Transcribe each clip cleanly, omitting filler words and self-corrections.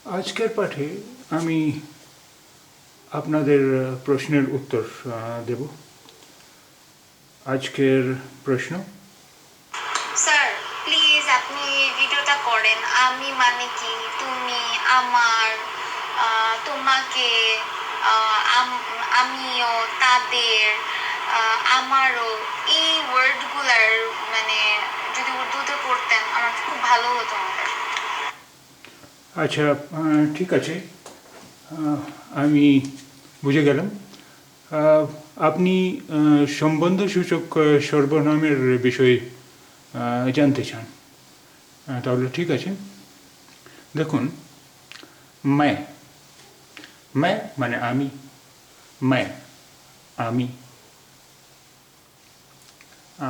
আজকের পাঠে আমি আপনাদের প্রশ্নের উত্তর দেব। আজকের প্রশ্ন, স্যার প্লিজ আপনি ভিডিওটা করেন। আমি মানে কি, তুমি, আমার, তোমাকে, আমিও, তাদের, আমারও, এই ওয়ার্ডগুলার মানে যদি উর্দুতে পড়তেন আমার খুব ভালো হতো আমাদের। আচ্ছা, ঠিক আছে, আমি বুঝে গেলাম। আপনি সম্বন্ধসূচক সর্বনামের বিষয়ে জানতে চান। তাহলে ঠিক আছে, দেখুন, मैं मैं মানে আমি, मैं আমি,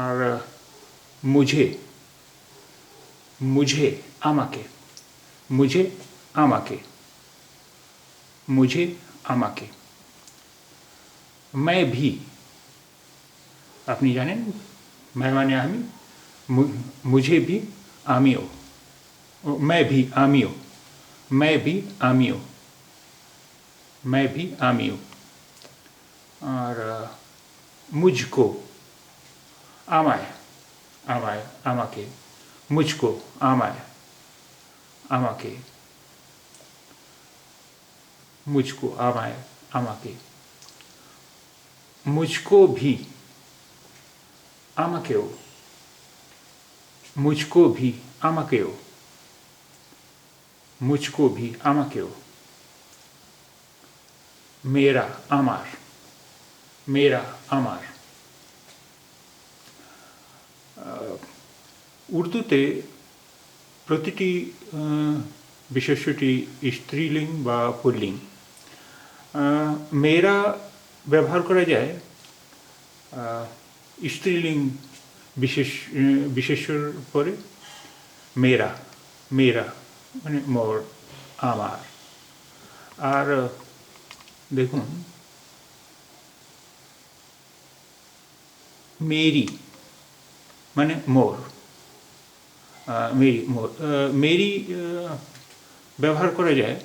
আর मुझे मुझे আমাকে, मुझे আমাকে, मुझे আমাকে, मैं भी আপনি জানেন, मैं মানে আমি, मुझे भी আমিও, मैं भी আমিও, मैं भी আমিও, मैं भी আমিও, আর मुझको আমায়, আমায় আমাকে, मुझको আমায় আমাকে, मुझको আমায় আমাকে, मुझको भी আমাকেও, मुझको भी আমাকেও, मुझको भी আমাকেও, मेरा আমার, मेरा আমার। উর্দুতে প্রতিটি বিশেষ্যটি স্ত্রীলিঙ্গ বা পুল্লিঙ্গ। মেয়েরা ব্যবহার করা যায় স্ত্রীলিঙ্গ বিশেষ্যর পরে, মেয়েরা, মেয়েরা মানে মোর, আমার। আর দেখুন, মেরি মানে মোর, মেরি মোর, মেরি ব্যবহার করা যায়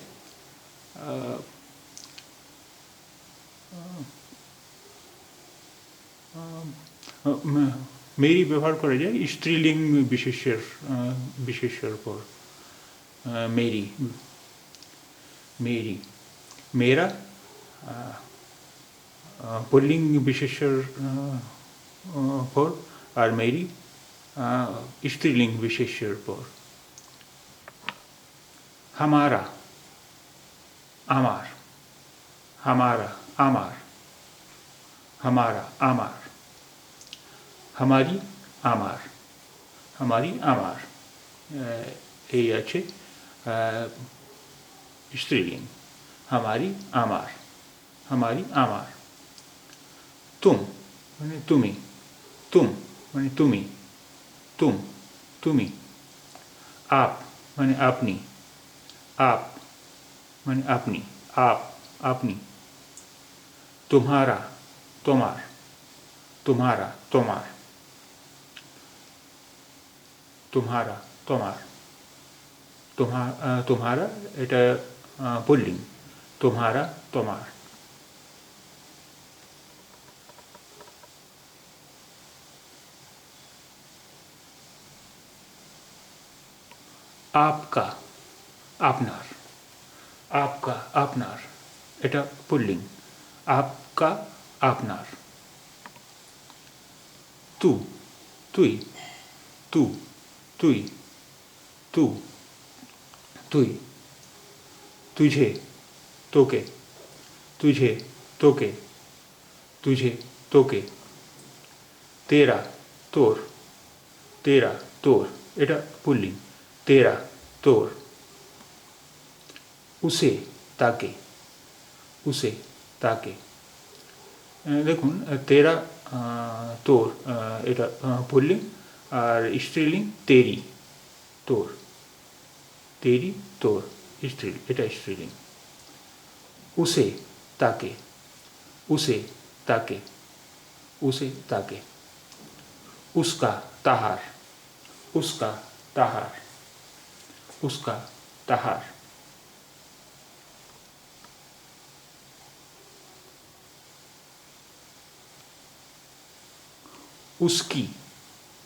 মেরি ব্যবহার করা যায় স্ত্রীলিঙ্গ বিশেষ্যের পর, মেরি, মেরি, মেয়েরা পুল্লিঙ্গ বিশেষ্যের পর, আর মেরি স্ত্রীলিঙ্গ বিশেষ্যের পর। হামারা আমার, হামারা আমার, হামারা আমার, হামারি আমার, হামারি আমার, এই আছে স্ত্রীলিঙ্গ। হামারি আমার, হামারি আমার। তুম মানে তুমি, তুম মানে তুমি, তুম তুমি। আপ মানে আপনি, আপ মানে আপনি, আপ আপনি। तुम्हारा তোমার, तुम्हारा তোমার, तुम्हारा তোমার, तुम्हारा এটা পুল্লিঙ্গ, तुम्हारा তোমার। आपका আপনার, आपका আপনার এটা পুল্লিঙ্গ, आपका আপনার। तू তুই, तू তুই, तू তুই। तुझे তোকে, तुझे তোকে, तुझे তোকে। तेरा তোর, तेरा তোর এটা পুল্লিঙ্গ, तेरा তোর। उसे তাকে, उसे তাকে। দেখুন, তেরা তোর এটা পুল্লিঙ্গ, আর স্ত্রীলিঙ্গ তেরি, তোর, তেরি তোর, স্ত্রীলিঙ্গ, এটা স্ত্রীলিঙ্গ। উসে তাকে, উসে তাকে, উসে তাকে। উস্কা তাহার, উস্কা তাহার, উস্কা তাহার। उसकी,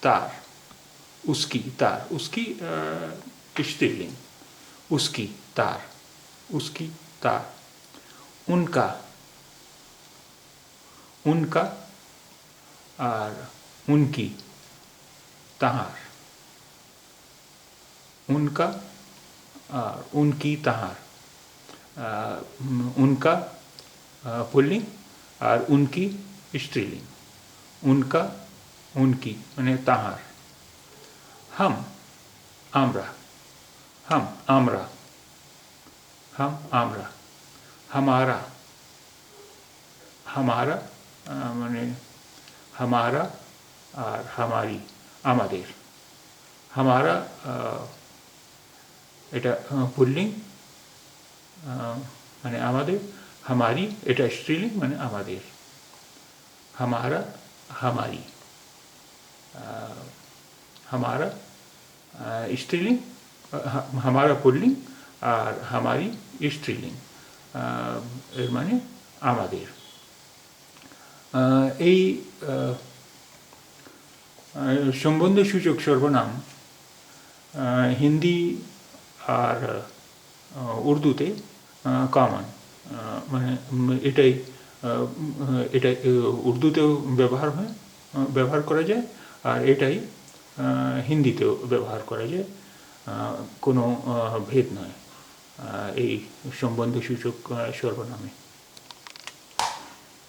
तार, उसकी, तार, उसकी स्त्रीलिंग, उसकी तार, उसकी तार। उनका, उनका और उनकी, ताहार, उनका और उनकी ताहार। उनका पुल्लिंग और उनकी स्त्रीलिंग, उनका, उनकी माने ताहार। हम, आमरा, हम, आमरा, हम, आमरा। हमारा, हमारा माने हमारा और हमारी, आमादेर। हमारा এটা পুল্লিং মানে আমাদের, हमारी এটা স্ত্রীলিং মানে আমাদের। हमारा, हमारी, हमारा स्त्रीलिंग, हमारा पुल्लिंग और हमारी स्त्रीलिंग, এর মানে আমাদের। এই সম্বন্ধসূচক সর্বনাম হিন্দি আর উর্দুতে কমন, মানে এটাই এটা উর্দুতেও ব্যবহার করা যায় আর এটাই হিন্দিতেও ব্যবহার করা যায়, কোনো ভেদ নয় এই সম্বন্ধসূচক সর্বনামে।